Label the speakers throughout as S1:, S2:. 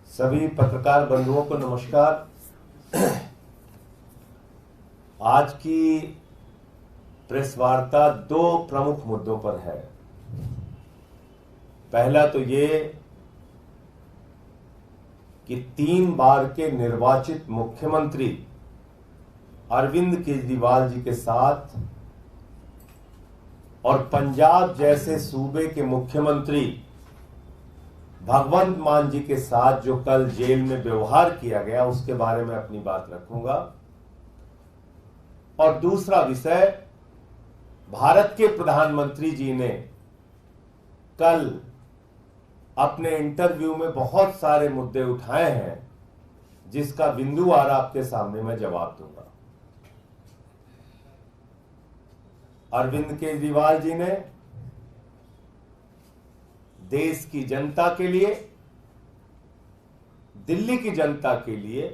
S1: सभी पत्रकार बंधुओं को नमस्कार। आज की प्रेस वार्ता दो प्रमुख मुद्दों पर है। पहला तो ये कि 3 बार के निर्वाचित मुख्यमंत्री अरविंद केजरीवाल जी के साथ और पंजाब जैसे सूबे के मुख्यमंत्री भगवंत मान जी के साथ जो कल जेल में व्यवहार किया गया, उसके बारे में अपनी बात रखूंगा। और दूसरा विषय, भारत के प्रधानमंत्री जी ने कल अपने इंटरव्यू में बहुत सारे मुद्दे उठाए हैं, जिसका बिंदुवार आपके सामने मैं जवाब दूंगा। अरविंद केजरीवाल जी ने देश की जनता के लिए, दिल्ली की जनता के लिए,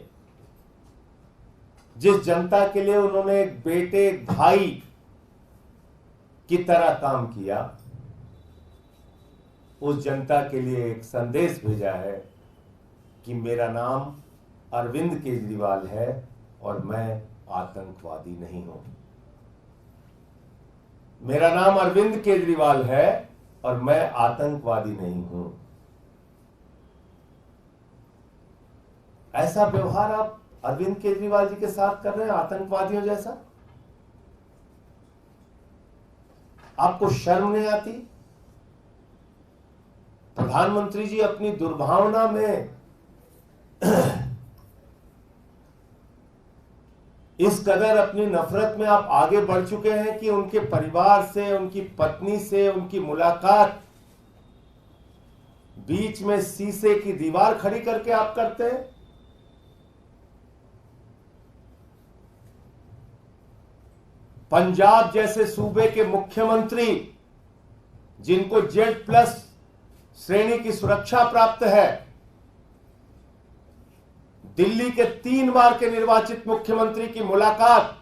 S1: जिस जनता के लिए उन्होंने एक बेटे, एक भाई की तरह काम किया, उस जनता के लिए एक संदेश भेजा है कि मेरा नाम अरविंद केजरीवाल है और मैं आतंकवादी नहीं हूं। मेरा नाम अरविंद केजरीवाल है और मैं आतंकवादी नहीं हूं। ऐसा व्यवहार आप अरविंद केजरीवाल जी के साथ कर रहे हैं, आतंकवादियों जैसा। आपको शर्म नहीं आती? प्रधानमंत्री जी अपनी दुर्भावना में इस कदर अपनी नफरत में आप आगे बढ़ चुके हैं कि उनके परिवार से, उनकी पत्नी से उनकी मुलाकात बीच में शीशे की दीवार खड़ी करके आप करते हैं। पंजाब जैसे सूबे के मुख्यमंत्री, जिनको Z+ श्रेणी की सुरक्षा प्राप्त है, दिल्ली के 3 बार के निर्वाचित मुख्यमंत्री की मुलाकात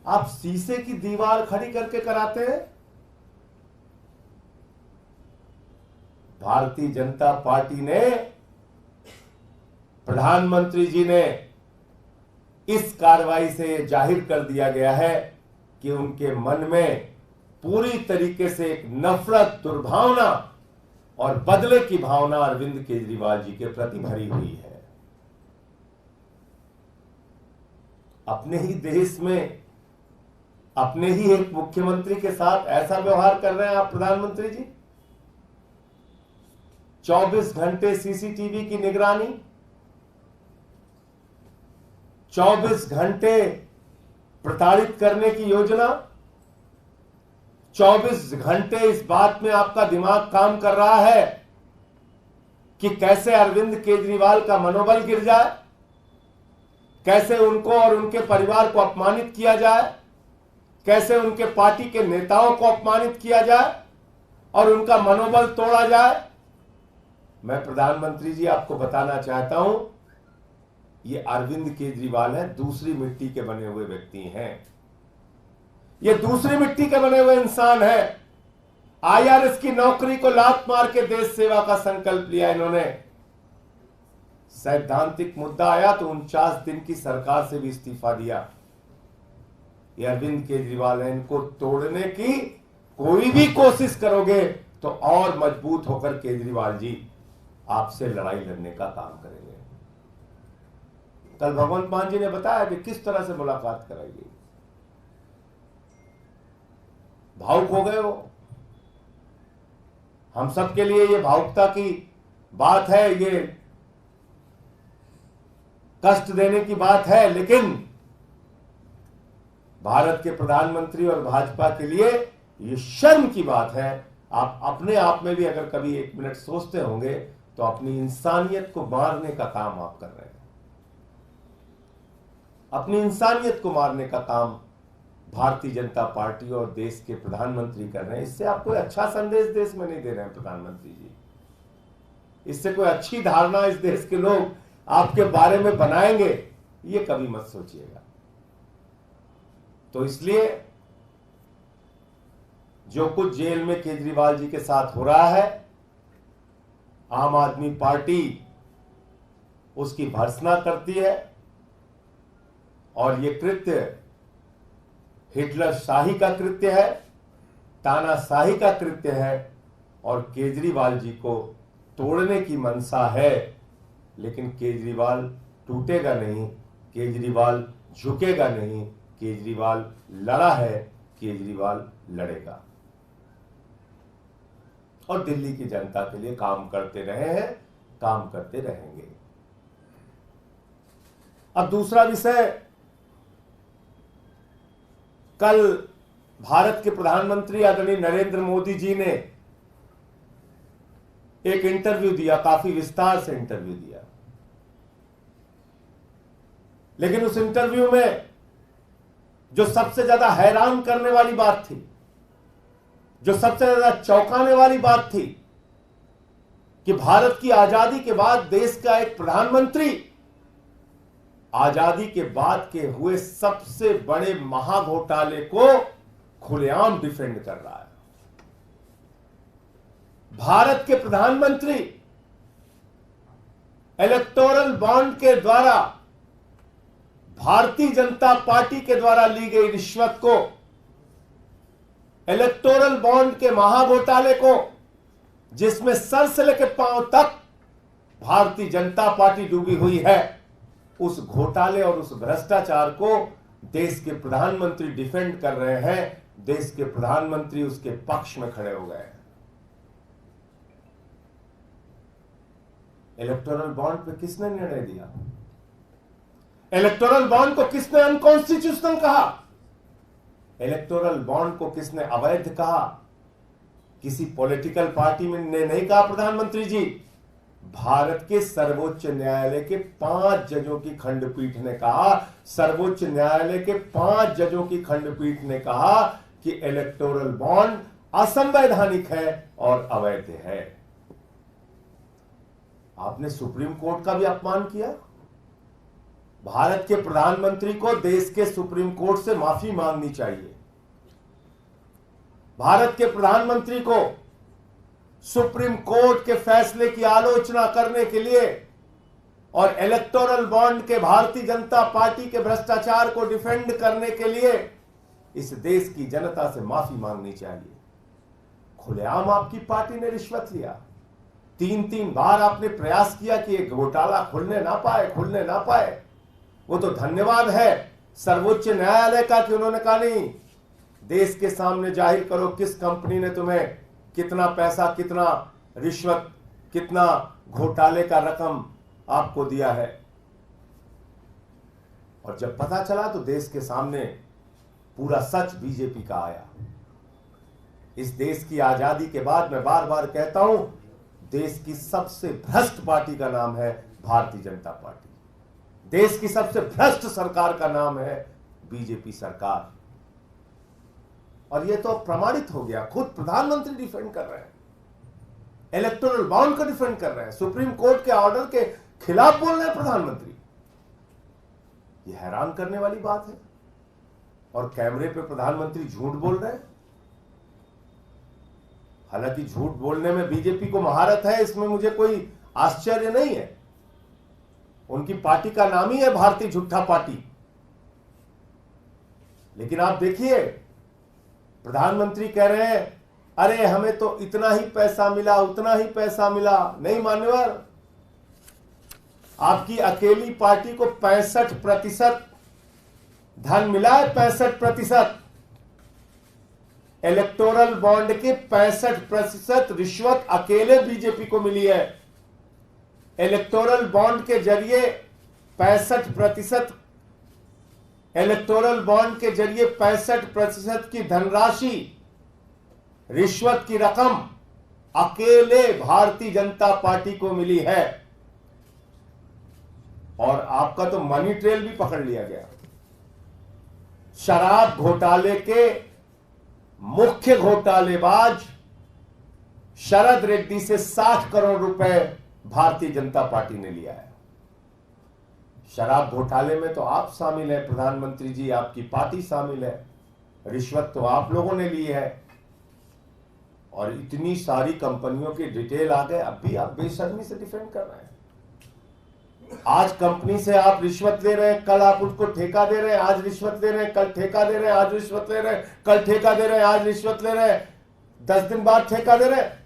S1: आप शीशे की दीवार खड़ी करके कराते हैं। भारतीय जनता पार्टी ने, प्रधानमंत्री जी ने इस कार्रवाई से यह जाहिर कर दिया गया है कि उनके मन में पूरी तरीके से एक नफरत, दुर्भावना और बदले की भावना अरविंद केजरीवाल जी के प्रति भरी हुई है। अपने ही देश में अपने ही एक मुख्यमंत्री के साथ ऐसा व्यवहार कर रहे हैं आप प्रधानमंत्री जी। 24 घंटे सीसीटीवी की निगरानी, 24 घंटे प्रताड़ित करने की योजना, 24 घंटे इस बात में आपका दिमाग काम कर रहा है कि कैसे अरविंद केजरीवाल का मनोबल गिर जाए, कैसे उनको और उनके परिवार को अपमानित किया जाए, कैसे उनके पार्टी के नेताओं को अपमानित किया जाए और उनका मनोबल तोड़ा जाए। मैं प्रधानमंत्री जी आपको बताना चाहता हूं, ये अरविंद केजरीवाल है, दूसरी मिट्टी के बने हुए व्यक्ति हैं। ये दूसरी मिट्टी के बने हुए इंसान है। IRS की नौकरी को लात मार के देश सेवा का संकल्प लिया इन्होंने। सैद्धांतिक मुद्दा आया तो 49 दिन की सरकार से भी इस्तीफा दिया। ये अरविंद केजरीवाल है, इनको तोड़ने की कोई भी कोशिश करोगे तो और मजबूत होकर केजरीवाल जी आपसे लड़ाई लड़ने का काम करेंगे। कल भगवंत मान जी ने बताया कि किस तरह से मुलाकात कराई गई। भावुक हो गए वो। हम सबके लिए ये भावुकता की बात है, ये कष्ट देने की बात है, लेकिन भारत के प्रधानमंत्री और भाजपा के लिए ये शर्म की बात है। आप अपने आप में भी अगर कभी 1 मिनट सोचते होंगे तो अपनी इंसानियत को मारने का काम आप कर रहे हैं। अपनी इंसानियत को मारने का काम भारतीय जनता पार्टी और देश के प्रधानमंत्री कर रहे हैं। इससे आप कोई अच्छा संदेश देश में नहीं दे रहे हैं प्रधानमंत्री जी। इससे कोई अच्छी धारणा इस देश के लोग आपके बारे में बनाएंगे, ये कभी मत सोचिएगा। तो इसलिए जो कुछ जेल में केजरीवाल जी के साथ हो रहा है, आम आदमी पार्टी उसकी भर्त्सना करती है और यह कृत्य हिटलर शाही का कृत्य है, तानाशाही का कृत्य है और केजरीवाल जी को तोड़ने की मंशा है। लेकिन केजरीवाल टूटेगा नहीं, केजरीवाल झुकेगा नहीं, केजरीवाल लड़ा है, केजरीवाल लड़ेगा और दिल्ली की जनता के लिए काम करते रहे हैं, काम करते रहेंगे। अब दूसरा विषय, कल भारत के प्रधानमंत्री आदरणीय नरेंद्र मोदी जी ने एक इंटरव्यू दिया, काफी विस्तार से इंटरव्यू दिया। लेकिन उस इंटरव्यू में जो सबसे ज्यादा हैरान करने वाली बात थी, जो सबसे ज्यादा चौंकाने वाली बात थी कि भारत की आजादी के बाद देश का एक प्रधानमंत्री आजादी के बाद के हुए सबसे बड़े महाघोटाले को खुलेआम डिफेंड कर रहा है। भारत के प्रधानमंत्री इलेक्टोरल बॉन्ड के द्वारा भारतीय जनता पार्टी के द्वारा ली गई रिश्वत को, इलेक्टोरल बॉन्ड के महाघोटाले को, जिसमें सर से लेकर पांव तक भारतीय जनता पार्टी डूबी हुई है, उस घोटाले और उस भ्रष्टाचार को देश के प्रधानमंत्री डिफेंड कर रहे हैं। देश के प्रधानमंत्री उसके पक्ष में खड़े हो गए। इलेक्टोरल बॉन्ड पे किसने निर्णय दिया? इलेक्टोरल बॉन्ड को किसने अनकॉन्स्टिट्यूशनल कहा? इलेक्टोरल बॉन्ड को किसने अवैध कहा? किसी पॉलिटिकल पार्टी में ने नहीं कहा प्रधानमंत्री जी। भारत के सर्वोच्च न्यायालय के 5 जजों की खंडपीठ ने कहा, सर्वोच्च न्यायालय के 5 जजों की खंडपीठ ने कहा कि इलेक्टोरल बॉन्ड असंवैधानिक है और अवैध है। आपने सुप्रीम कोर्ट का भी अपमान किया। भारत के प्रधानमंत्री को देश के सुप्रीम कोर्ट से माफी मांगनी चाहिए। भारत के प्रधानमंत्री को सुप्रीम कोर्ट के फैसले की आलोचना करने के लिए और इलेक्टोरल बॉन्ड के भारतीय जनता पार्टी के भ्रष्टाचार को डिफेंड करने के लिए इस देश की जनता से माफी मांगनी चाहिए। खुलेआम आपकी पार्टी ने रिश्वत लिया। 3 बार आपने प्रयास किया कि यह घोटाला खुलने ना पाए। वो तो धन्यवाद है सर्वोच्च न्यायालय का कि उन्होंने कहा नहीं, देश के सामने जाहिर करो किस कंपनी ने तुम्हें कितना पैसा, कितना रिश्वत, कितना घोटाले का रकम आपको दिया है। और जब पता चला तो देश के सामने पूरा सच बीजेपी का आया। इस देश की आजादी के बाद मैं बार बार कहता हूं, देश की सबसे भ्रष्ट पार्टी का नाम है भारतीय जनता पार्टी। देश की सबसे भ्रष्ट सरकार का नाम है बीजेपी सरकार। और यह तो प्रमाणित हो गया, खुद प्रधानमंत्री डिफेंड कर रहे हैं, इलेक्टोरल बॉन्ड को डिफेंड कर रहे हैं, सुप्रीम कोर्ट के ऑर्डर के खिलाफ बोल रहे हैं प्रधानमंत्री। यह हैरान करने वाली बात है। और कैमरे पे प्रधानमंत्री झूठ बोल रहे हैं। हालांकि झूठ बोलने में बीजेपी को महारत है, इसमें मुझे कोई आश्चर्य नहीं है। उनकी पार्टी का नाम ही है भारतीय झूठा पार्टी। लेकिन आप देखिए, प्रधानमंत्री कह रहे हैं अरे हमें तो इतना ही पैसा मिला, उतना ही पैसा मिला। नहीं मान्यवर, आपकी अकेली पार्टी को 65% धन मिला है। 65% इलेक्टोरल बॉन्ड के 65% रिश्वत अकेले बीजेपी को मिली है। इलेक्टोरल बॉन्ड के जरिए 65% इलेक्टोरल बॉन्ड के जरिए 65% की धनराशि, रिश्वत की रकम अकेले भारतीय जनता पार्टी को मिली है। और आपका तो मनी ट्रेल भी पकड़ लिया गया। शराब घोटाले के मुख्य घोटालेबाज शरद रेड्डी से 60 करोड़ रुपए भारतीय जनता पार्टी ने लिया है। शराब घोटाले में तो आप शामिल हैं प्रधानमंत्री जी, आपकी पार्टी शामिल है। रिश्वत तो आप लोगों ने ली है। और इतनी सारी कंपनियों की डिटेल आ गए, अब भी आप बेशर्मी से डिफेंड कर रहे हैं। आज कंपनी से आप रिश्वत ले रहे हैं, कल आप उसको ठेका दे रहे हैं, आज रिश्वत ले रहे हैं, कल ठेका दे रहे हैं, आज रिश्वत ले रहे हैं, कल ठेका दे रहे हैं, आज रिश्वत ले रहे हैं, 10 दिन बाद ठेका दे रहे हैं।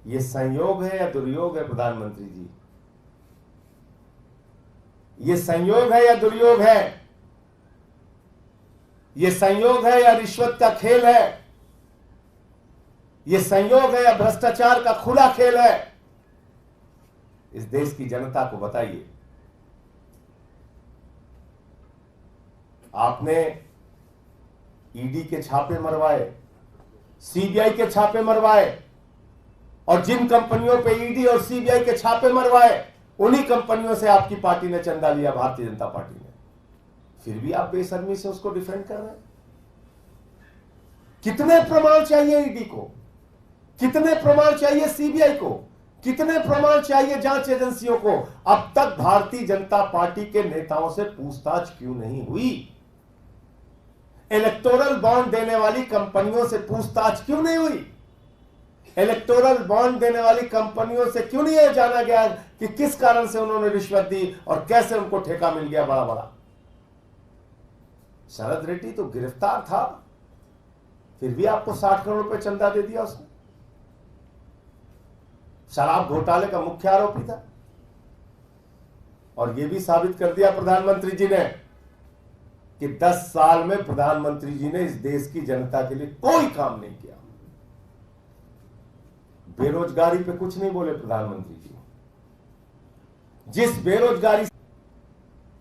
S1: ये संयोग है या दुर्योग है प्रधानमंत्री जी? ये संयोग है या दुर्योग है? ये संयोग है या रिश्वत का खेल है? ये संयोग है या भ्रष्टाचार का खुला खेल है? इस देश की जनता को बताइए। आपने ईडी के छापे मरवाए, सीबीआई के छापे मरवाए, और जिन कंपनियों पे ईडी और सीबीआई के छापे मरवाए उन्हीं कंपनियों से आपकी पार्टी ने चंदा लिया, भारतीय जनता पार्टी ने। फिर भी आप बेशर्मी से उसको डिफेंड कर रहे हैं। कितने प्रमाण चाहिए ईडी को? कितने प्रमाण चाहिए सीबीआई को? कितने प्रमाण चाहिए जांच एजेंसियों को? अब तक भारतीय जनता पार्टी के नेताओं से पूछताछ क्यों नहीं हुई? इलेक्टोरल बॉन्ड देने वाली कंपनियों से पूछताछ क्यों नहीं हुई? इलेक्टोरल बॉन्ड देने वाली कंपनियों से क्यों नहीं जाना गया कि किस कारण से उन्होंने रिश्वत दी और कैसे उनको ठेका मिल गया बड़ा बड़ा? शरद रेड्डी तो गिरफ्तार था, फिर भी आपको 60 करोड़ रुपए चंदा दे दिया उसने। शराब घोटाले का मुख्य आरोपी था, और यह भी साबित कर दिया प्रधानमंत्री जी ने कि 10 साल में प्रधानमंत्री जी ने इस देश की जनता के लिए कोई काम नहीं किया। बेरोजगारी पे कुछ नहीं बोले प्रधानमंत्री जी। जिस बेरोजगारी,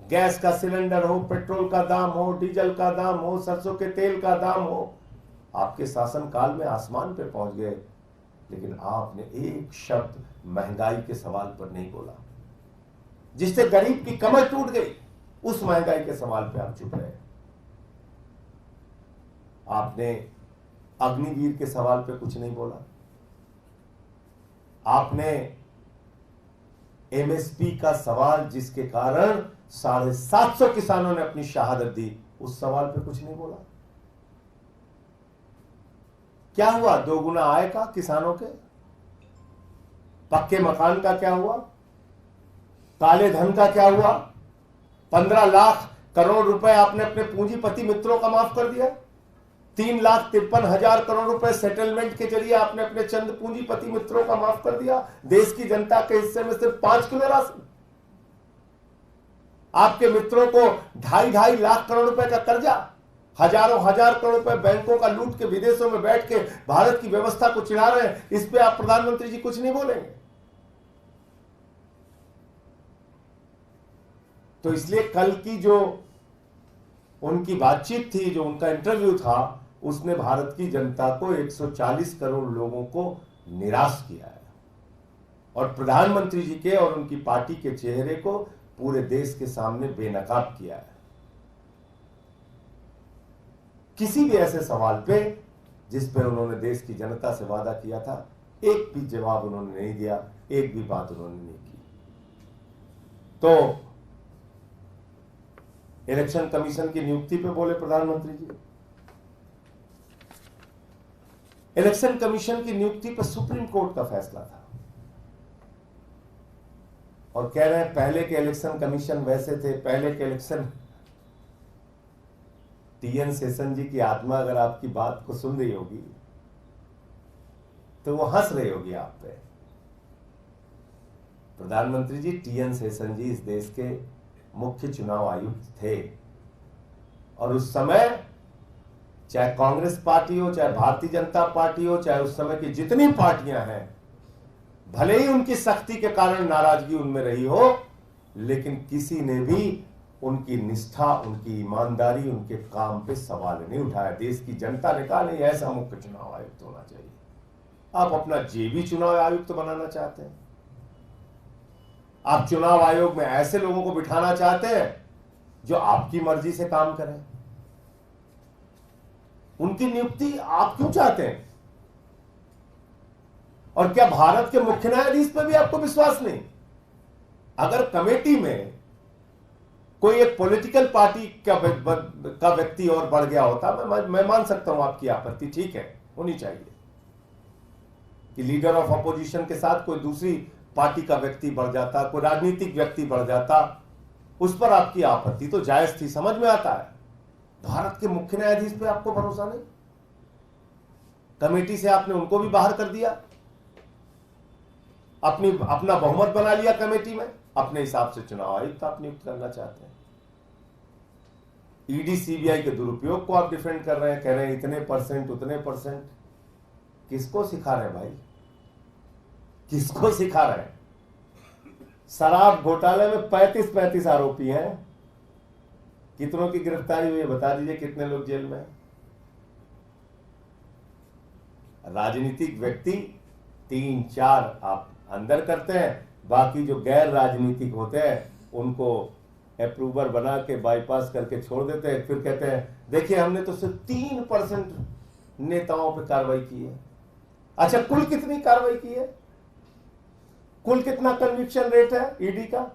S1: गैस का सिलेंडर हो, पेट्रोल का दाम हो, डीजल का दाम हो, सरसों के तेल का दाम हो, आपके शासनकाल में आसमान पे पहुंच गए, लेकिन आपने एक शब्द महंगाई के सवाल पर नहीं बोला। जिससे गरीब की कमर टूट गई, उस महंगाई के सवाल पे आप चुप रहे। आपने अग्निवीर के सवाल पे कुछ नहीं बोला। आपने एमएसपी का सवाल, जिसके कारण 750 किसानों ने अपनी शहादत दी, उस सवाल पे कुछ नहीं बोला। क्या हुआ? 2 गुना आय का किसानों के? पक्के मकान का क्या हुआ? काले धन का क्या हुआ? 15 लाख करोड़ रुपए आपने अपने पूंजीपति मित्रों का माफ कर दिया। 3,53,000 करोड़ रुपए सेटलमेंट के जरिए आपने अपने चंद पूंजीपति मित्रों का माफ कर दिया। देश की जनता के हिस्से में सिर्फ 5 किलो राशि। आपके मित्रों को 2.5 लाख करोड़ रुपए का कर्जा, हजारों हजार करोड़ रुपए बैंकों का लूट के विदेशों में बैठ के भारत की व्यवस्था को चिढ़ा रहे हैं। इस पे आप प्रधानमंत्री जी कुछ नहीं बोलेंगे। तो इसलिए कल की जो उनकी बातचीत थी, जो उनका इंटरव्यू था, उसने भारत की जनता को, 140 करोड़ लोगों को निराश किया है, और प्रधानमंत्री जी के और उनकी पार्टी के चेहरे को पूरे देश के सामने बेनकाब किया है। किसी भी ऐसे सवाल पे जिस पे उन्होंने देश की जनता से वादा किया था, एक भी जवाब उन्होंने नहीं दिया, एक भी बात उन्होंने नहीं की। तो इलेक्शन कमीशन की नियुक्ति पे बोले प्रधानमंत्री जी। इलेक्शन कमीशन की नियुक्ति पर सुप्रीम कोर्ट का फैसला था, और कह रहे हैं पहले के इलेक्शन कमीशन वैसे थे, पहले के इलेक्शन। टीएन शेषन जी की आत्मा अगर आपकी बात को सुन रही होगी तो वो हंस रही होगी आप पे। प्रधानमंत्री जी, टीएन शेषन जी इस देश के मुख्य चुनाव आयुक्त थे, और उस समय चाहे कांग्रेस पार्टी हो, चाहे भारतीय जनता पार्टी हो, चाहे उस समय की जितनी पार्टियां हैं, भले ही उनकी सख्ती के कारण नाराजगी उनमें रही हो, लेकिन किसी ने भी उनकी निष्ठा, उनकी ईमानदारी, उनके काम पे सवाल नहीं उठाया। देश की जनता ने कहा नहीं, ऐसा मुख्य चुनाव आयुक्त होना चाहिए। आप अपना जेबी चुनाव आयुक्त बनाना चाहते हैं? आप चुनाव आयोग में ऐसे लोगों को बिठाना चाहते हैं जो आपकी मर्जी से काम करें? उनकी नियुक्ति आप क्यों चाहते हैं? और क्या भारत के मुख्य न्यायाधीश पर भी आपको विश्वास नहीं? अगर कमेटी में कोई एक पॉलिटिकल पार्टी का व्यक्ति और बढ़ गया होता, मैं मान सकता हूं आपकी आपत्ति, ठीक है, होनी चाहिए कि लीडर ऑफ अपोजिशन के साथ कोई दूसरी पार्टी का व्यक्ति बढ़ जाता, कोई राजनीतिक व्यक्ति बढ़ जाता, उस पर आपकी आपत्ति तो जायज थी, समझ में आता है। भारत के मुख्य न्यायाधीश पे आपको भरोसा नहीं, कमेटी से आपने उनको भी बाहर कर दिया, अपना बहुमत बना लिया कमेटी में, अपने हिसाब से चुनाव आयुक्त आप नियुक्त करना चाहते हैं। ईडी सीबीआई के दुरुपयोग को आप डिफेंड कर रहे हैं, कह रहे हैं इतने परसेंट उतने परसेंट। किसको सिखा रहे हैं भाई, किसको सिखा रहे हैं? शराब घोटाले में 35 आरोपी हैं, कितनों की गिरफ्तारी हुई है बता दीजिए, कितने लोग जेल में हैं? राजनीतिक व्यक्ति 3-4 आप अंदर करते हैं, बाकी जो गैर राजनीतिक होते हैं उनको अप्रूवर बना के बाईपास करके छोड़ देते हैं। फिर कहते हैं देखिए हमने तो सिर्फ 3% नेताओं पे कार्रवाई की है। अच्छा, कुल कितनी कार्रवाई की है? कुल कितना कन्विक्शन रेट है ईडी का?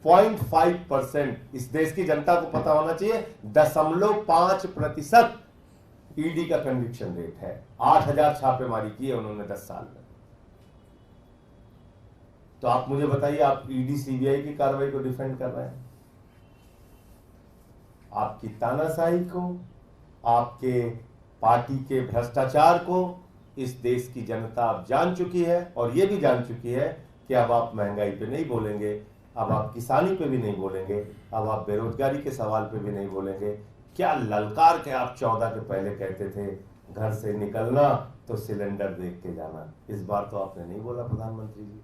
S1: 0.5%। इस देश की जनता को पता होना चाहिए 0.5% ईडी का कन्विक्शन रेट है। 8,000 छापेमारी की है उन्होंने 10 साल में। तो आप मुझे बताइए, आप ईडी सीबीआई की कार्रवाई को डिफेंड कर रहे हैं? आपकी तानाशाही को, आपके पार्टी के भ्रष्टाचार को इस देश की जनता अब जान चुकी है, और यह भी जान चुकी है कि अब आप महंगाई पे नहीं बोलेंगे, अब आप किसानी पे भी नहीं बोलेंगे, अब आप बेरोजगारी के सवाल पे भी नहीं बोलेंगे। क्या ललकार के आप 14 के पहले कहते थे घर से निकलना तो सिलेंडर देख के जाना, इस बार तो आपने नहीं बोला प्रधानमंत्री जी।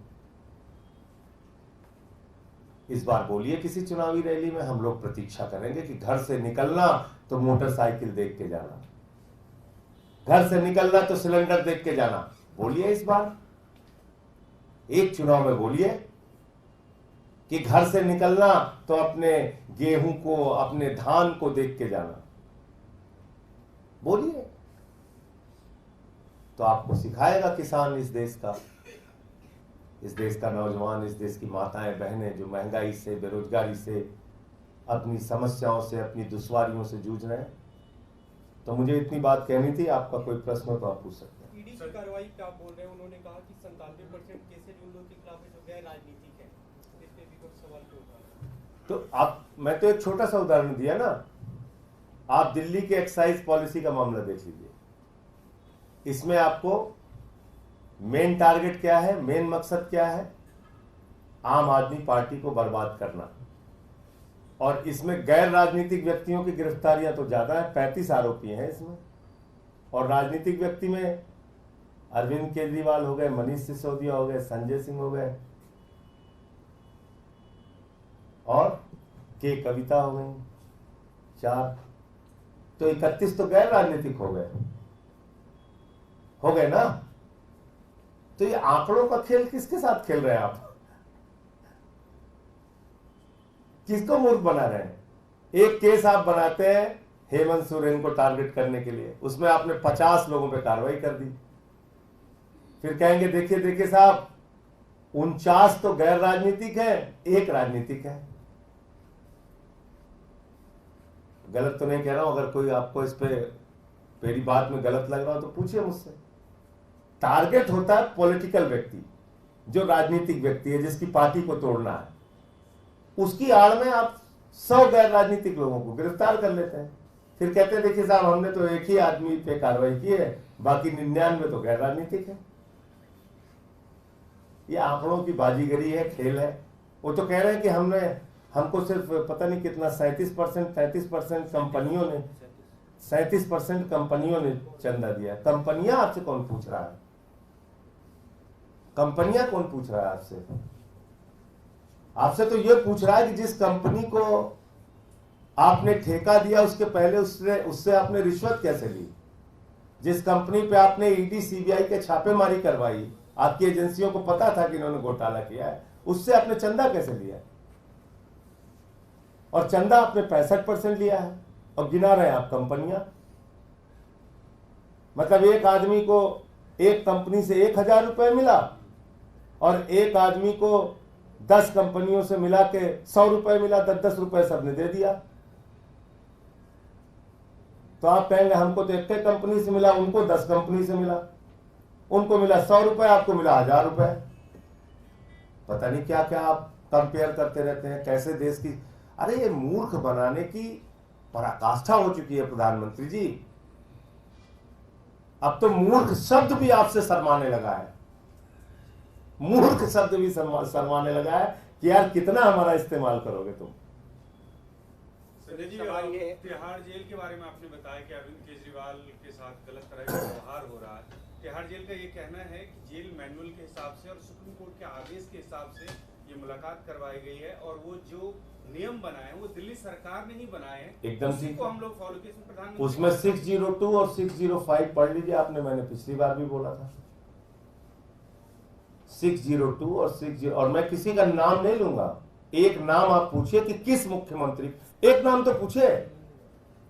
S1: इस बार बोलिए किसी चुनावी रैली में, हम लोग प्रतीक्षा करेंगे कि घर से निकलना तो मोटरसाइकिल देख के जाना, घर से निकलना तो सिलेंडर देख के जाना। बोलिए इस बार एक चुनाव में बोलिए कि घर से निकलना तो अपने गेहूं को, अपने धान को देख के जाना। बोलिए, तो आपको सिखाएगा किसान इस देश का नौजवान, इस देश की माताएं बहनें जो महंगाई से, बेरोजगारी से, अपनी समस्याओं से, अपनी दुश्वारियों से जूझ रहे हैं। तो मुझे इतनी बात कहनी थी। आपका कोई प्रश्न हो तो आप पूछ सकते हैं।
S2: ईडी की कार्रवाई पे आप बोल रहे हैं, उन्होंने कहा कि 97% केसेज उन लोगों के खिलाफ है जो गैर राजनीतिक है, इस पे भी कुछ सवाल क्यों उठा रहे हैं?
S1: तो मैं तो एक छोटा सा उदाहरण दिया ना, आप दिल्ली के एक्साइज पॉलिसी का मामला देख लीजिए। इसमें आपको मेन टारगेट क्या है, मेन मकसद क्या है? आम आदमी पार्टी को बर्बाद करना। और इसमें गैर राजनीतिक व्यक्तियों की गिरफ्तारियां तो ज्यादा है, 35 आरोपी हैं इसमें। और राजनीतिक व्यक्ति में अरविंद केजरीवाल हो गए, मनीष सिसोदिया हो गए, संजय सिंह हो गए, और के कविता हो गई, 4। तो 31 तो गैर राजनीतिक हो गए ना। तो ये आंकड़ों का खेल किसके साथ खेल रहे हैं आप? किसको मूर्ख बना रहे हैं? एक केस आप बनाते हैं हेमंत सोरेन को टारगेट करने के लिए, उसमें आपने 50 लोगों पे कार्रवाई कर दी। फिर कहेंगे देखिए साहब 49 तो गैर राजनीतिक है, 1 राजनीतिक है। गलत तो नहीं कह रहा हूं, अगर कोई आपको इस पे मेरी बात में गलत लग रहा हो तो पूछिए मुझसे। टारगेट होता है पॉलिटिकल व्यक्ति, जो राजनीतिक व्यक्ति है, जिसकी पार्टी को तोड़ना है। उसकी आड़ में आप 100 गैर राजनीतिक लोगों को गिरफ्तार कर लेते हैं। फिर कहते हैं देखिए साहब हमने तो एक ही आदमी पे कार्रवाई की है, बाकी 99 तो गैर राजनीतिक है। ये आंकड़ों की बाजीगरी है, खेल है। वो तो कह रहे हैं कि हमको सिर्फ पता नहीं कितना 33% कंपनियों ने 37% कंपनियों ने चंदा दिया। कंपनियां आपसे कौन पूछ रहा है? कंपनियां कौन पूछ रहा है आपसे? आपसे तो यह पूछ रहा है कि जिस कंपनी को आपने ठेका दिया उसके पहले उससे आपने रिश्वत कैसे ली? जिस कंपनी पे आपने ईडी सीबीआई के छापेमारी करवाई, आपकी एजेंसियों को पता था कि इन्होंने घोटाला किया है, उससे आपने चंदा कैसे लिया? और चंदा आपने 65% लिया है और गिना रहे हैं आप कंपनियां। मतलब एक आदमी को एक कंपनी से 1,000 रुपए मिला और एक आदमी को 10 कंपनियों से मिला के 100 रुपए मिला, 10-10 रुपए सबने दे दिया। तो आप कहेंगे हमको तो एक कंपनी से मिला, उनको 10 कंपनी से मिला, उनको मिला 100 रुपए, आपको मिला 1000 रुपए। पता नहीं क्या क्या आप कंपेयर करते रहते हैं, कैसे देश की। अरे ये मूर्ख बनाने की पराकाष्ठा हो चुकी है प्रधानमंत्री जी। अब तो मूर्ख शब्द भी आपसे शर्माने लगा है, मूर्ख शब्द भी शर्माने लगा है कि यार कितना हमारा इस्तेमाल करोगे तुम।
S2: संजय जी, तिहाड़ जेल के बारे में आपने बताया कि अरविंद केजरीवाल के साथ गलत तरह का व्यवहार हो रहा है। तिहाड़ जेल का ये कहना है कि जेल मैनुअल के हिसाब से और सुप्रीम कोर्ट के आदेश के हिसाब से ये मुलाकात करवाई गई है, और वो जो नियम बनाए वो दिल्ली सरकार ने ही बनाए हैं,
S1: एकदम
S2: उसी को हम लोग फॉलो किए। प्रधानमंत्री
S1: उसमें 602 और 605 पढ़ लीजिए आपने, मैंने पिछली बार भी बोला था 602 और 60, और मैं किसी का नाम नहीं लूंगा। एक नाम आप पूछिए कि किस मुख्यमंत्री, एक नाम तो पूछे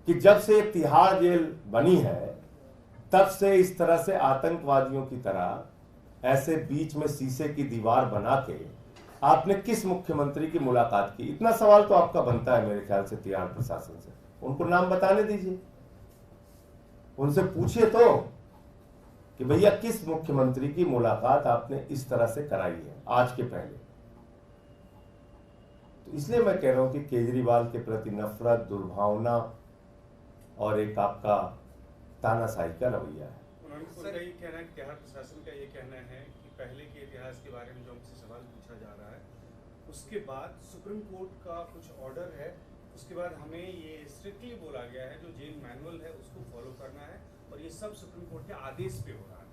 S1: कि जब से तिहाड़ जेल बनी है तब से इस तरह से आतंकवादियों की तरह ऐसे बीच में शीशे की दीवार बना के आपने किस मुख्यमंत्री की मुलाकात की। इतना सवाल तो आपका बनता है मेरे ख्याल से तिहाड़ प्रशासन से। उनको नाम बताने दीजिए, उनसे पूछिए तो कि भैया किस मुख्यमंत्री की मुलाकात आपने इस तरह से कराई है आज के पहले। तो इसलिए मैं कह रहा हूं कि केजरीवाल के प्रति नफरत, दुर्भावना और एक आपका तानाशाही का रवैया है।
S2: उनका ये कहना है, तिहाड़ प्रशासन का ये कहना है कि पहले के इतिहास के बारे में जो हमसे सवाल पूछा जा रहा है, उसके बाद सुप्रीम कोर्ट का कुछ ऑर्डर है, उसके बाद हमें ये स्ट्रिक्टली बोला गया है जो जेल मैनुअल है उसको फॉलो करना है, और ये सब सुप्रीम कोर्ट के आदेश पे हो रहा है।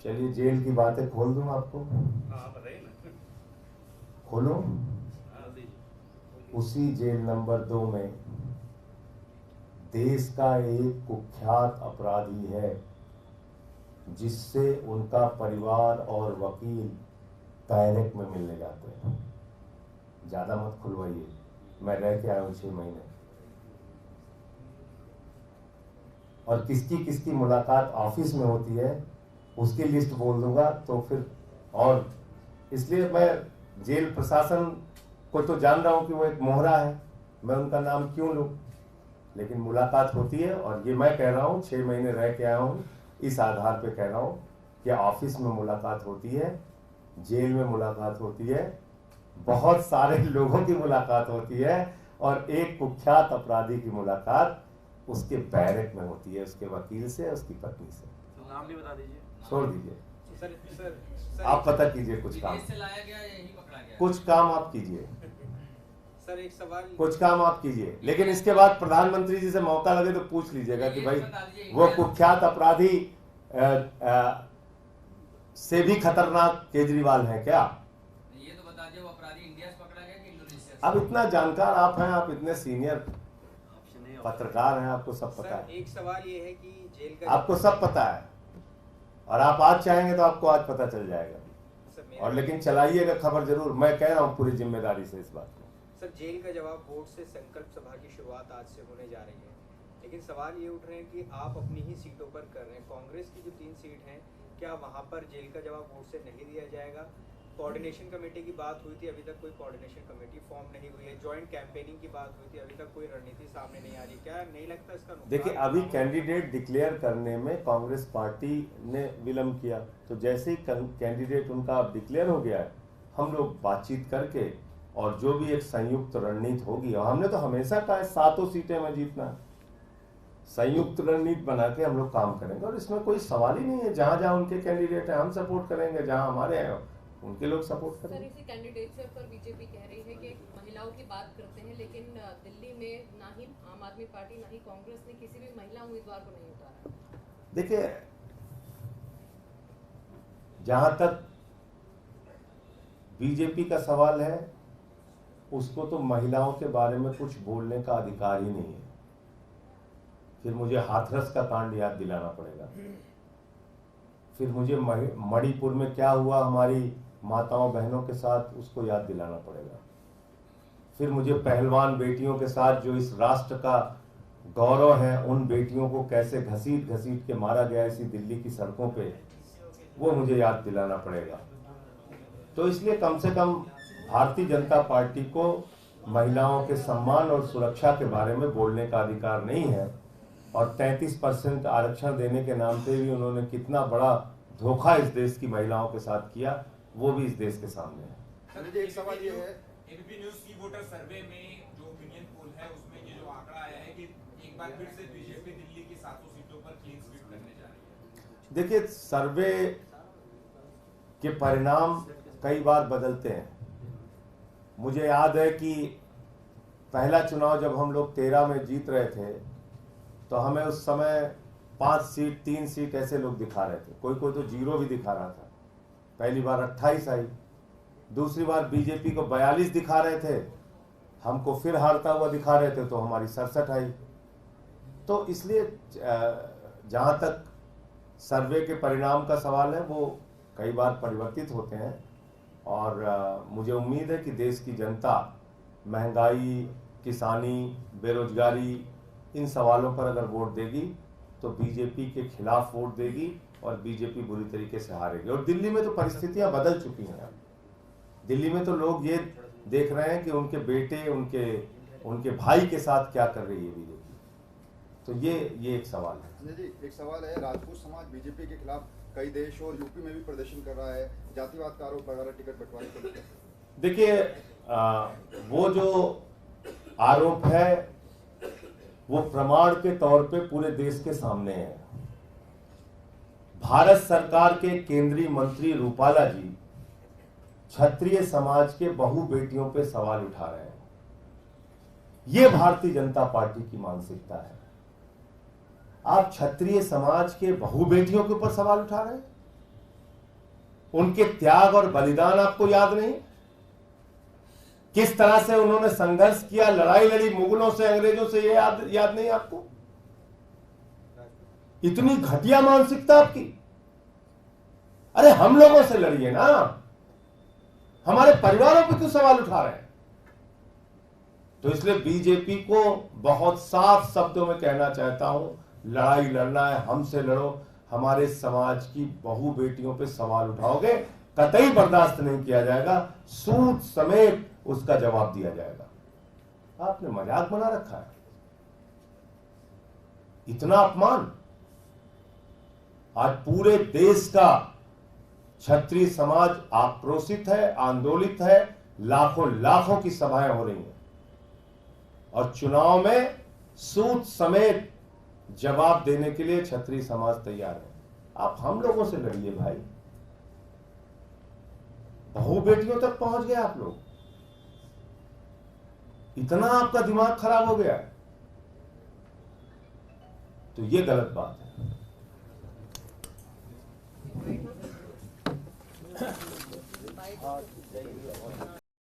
S1: चलिए जेल की बातें खोल दूं आपको।
S2: हाँ बताइए ना।
S1: खोलो। उसी जेल नंबर 2 में देश का एक कुख्यात अपराधी है जिससे उनका परिवार और वकील बैरक में मिलने जाते हैं। ज्यादा मत खुलवाइए, मैं रह के आया हूं 6 महीने। और किसकी किसकी मुलाकात ऑफिस में होती है उसकी लिस्ट बोल दूंगा तो फिर, और इसलिए मैं जेल प्रशासन को तो जान रहा हूं कि वो एक मोहरा है, मैं उनका नाम क्यों लूं, लेकिन मुलाकात होती है। और ये मैं कह रहा हूं 6 महीने रह के आया हूं, इस आधार पे कह रहा हूं कि ऑफिस में मुलाकात होती है, जेल में मुलाकात होती है, बहुत सारे लोगों की मुलाकात होती है, और एक कुख्यात अपराधी की मुलाकात उसके बैरक में होती है, उसके वकील से, उसकी पत्नी से।
S2: तो नाम भी बता दीजिए।
S1: छोड़ दीजिए,
S2: सर
S1: आप पता कीजिए कुछ काम,
S3: से लाया गया यही पकड़ा गया।
S1: कुछ काम आप कीजिए,
S2: सर एक सवाल,
S1: कुछ काम आप कीजिए, लेकिन इसके बाद प्रधानमंत्री जी से मौका लगे तो पूछ लीजिएगा कि भाई वो कुख्यात अपराधी से भी खतरनाक केजरीवाल है क्या।
S3: ये तो बता दिया वो अपराधी इंडिया से पकड़ा गया कि इंडोनेशिया से।
S1: अब इतना जानकार आप हैं, आप इतने सीनियर पत्रकार हैं, आपको सब पता है।
S2: एक सवाल ये है कि जेल का,
S1: आपको सब पता है, और आप आज चाहेंगे तो आपको आज पता चल जाएगा। और लेकिन चलाइएगा खबर जरूर, मैं कह रहा हूँ पूरी जिम्मेदारी से इस बात को।
S2: सर जेल का जवाब बोर्ड से संकल्प सभा की शुरुआत आज से होने जा रही है, लेकिन सवाल ये उठ रहे हैं कि आप अपनी ही सीटों पर कर रहे हैं। कांग्रेस की जो 3 सीट हैं, क्या वहां पर जेल का जवाब बोर्ड से नहीं दिया जाएगा? कोऑर्डिनेशन कमेटी की बात हुई थी, अभी तक कोई कोऑर्डिनेशन कमेटी फॉर्म नहीं हुई है। जॉइंट कैंपेनिंग की बात हुई थी, अभी तक कोई रणनीति सामने नहीं आ रही। क्या नहीं लगता इसका नुकसान?
S1: देखिए अभी कैंडिडेट डिक्लेयर करने में कांग्रेस पार्टी ने विलम्ब किया, तो जैसे ही कैंडिडेट उनका डिक्लेयर हो गया है, हम लोग बातचीत करके और जो भी एक संयुक्त रणनीति होगी, और हमने तो हमेशा कहा है 7 सीटें में जीतना है, संयुक्त रणनीति बना के हम लोग काम करेंगे। और इसमें कोई सवाल ही नहीं है, जहां जहां उनके कैंडिडेट हैं हम सपोर्ट करेंगे, जहां हमारे हैं उनके लोग सपोर्ट
S4: सर
S1: करेंगे।
S4: इसी कैंडिडेट पर बीजेपी कह रही है कि महिलाओं की बात करते हैं, लेकिन दिल्ली में ना ही आम आदमी पार्टी ना ही कांग्रेस ने किसी भी महिला उम्मीदवार को नहीं उतारा।
S1: देखिए जहां तक बीजेपी का सवाल है, उसको तो महिलाओं के बारे में कुछ बोलने का अधिकार ही नहीं है। फिर मुझे हाथरस का कांड याद दिलाना पड़ेगा, फिर मुझे मणिपुर में क्या हुआ हमारी माताओं बहनों के साथ, उसको याद दिलाना पड़ेगा। फिर मुझे पहलवान बेटियों के साथ जो इस राष्ट्र का गौरव है, उन बेटियों को कैसे घसीट घसीट के मारा गया इसी दिल्ली की सड़कों पे, वो मुझे याद दिलाना पड़ेगा। तो इसलिए कम से कम भारतीय जनता पार्टी को महिलाओं के सम्मान और सुरक्षा के बारे में बोलने का अधिकार नहीं है। और 33% आरक्षण देने के नाम पे भी उन्होंने कितना बड़ा धोखा इस देश की महिलाओं के साथ किया, वो भी इस देश के सामने है।
S5: एक सवाल ये है,
S6: एबीपी न्यूज की वोटर सर्वे में जो ओपिनियन पोल है उसमें ये जो आंकड़ा आया है कि एक बार फिर से बीजेपी दिल्ली की 700 सीटों पर क्लीन स्वीप करने जा रही है।
S1: देखिए, सर्वे के परिणाम कई बार बदलते हैं। मुझे याद है कि पहला चुनाव जब हम लोग 13 में जीत रहे थे तो हमें उस समय 5 सीट 3 सीट ऐसे लोग दिखा रहे थे, कोई कोई तो 0 भी दिखा रहा था। पहली बार 28 आई, दूसरी बार बीजेपी को 42 दिखा रहे थे, हमको फिर हारता हुआ दिखा रहे थे तो हमारी 67 आई। तो इसलिए जहाँ तक सर्वे के परिणाम का सवाल है वो कई बार परिवर्तित होते हैं और मुझे उम्मीद है कि देश की जनता महंगाई, किसानी, बेरोजगारी, इन सवालों पर अगर वोट देगी तो बीजेपी के खिलाफ वोट देगी और बीजेपी बुरी तरीके से हारेगी। और दिल्ली में तो परिस्थितियां बदल चुकी हैं। दिल्ली में तो लोग ये देख रहे हैं कि उनके बेटे, उनके भाई के साथ क्या कर रही है बीजेपी। तो ये एक सवाल है।
S5: संजय जी, एक सवाल है, राजपूत समाज बीजेपी के खिलाफ कई देश और यूपी में भी प्रदर्शन कर रहा है, जातिवाद का आरोप लगा रहा है टिकट बंटवारे को लेकर।
S1: देखिए, वो जो आरोप है वो प्रमाण के तौर पे पूरे देश के सामने है। भारत सरकार के केंद्रीय मंत्री रूपाला जी क्षत्रिय समाज के बहु बेटियों पे सवाल उठा रहे हैं। ये भारतीय जनता पार्टी की मानसिकता है। आप क्षत्रिय समाज के बहु बेटियों के ऊपर सवाल उठा रहे हैं? उनके त्याग और बलिदान आपको याद नहीं? किस तरह से उन्होंने संघर्ष किया, लड़ाई लड़ी मुगलों से, अंग्रेजों से, ये याद नहीं आपको? इतनी घटिया मानसिकता आपकी। अरे हम लोगों से लड़िए ना, हमारे परिवारों पर क्यों सवाल उठा रहे हैं? तो इसलिए बीजेपी को बहुत साफ शब्दों में कहना चाहता हूं, लड़ाई लड़ना है हमसे लड़ो। हमारे समाज की बहु बेटियों पे सवाल उठाओगे, कतई बर्दाश्त नहीं किया जाएगा, सूद समेत उसका जवाब दिया जाएगा। आपने मजाक बना रखा है। इतना अपमान। आज पूरे देश का क्षत्रिय समाज आक्रोशित है, आंदोलित है, लाखों लाखों की सभाएं हो रही हैं और चुनाव में सूद समेत जवाब देने के लिए क्षत्रिय समाज तैयार है। आप हम लोगों से लड़िए भाई। बहु बेटियों तक पहुंच गए आप लोग। इतना आपका दिमाग खराब हो गया, तो ये गलत बात है।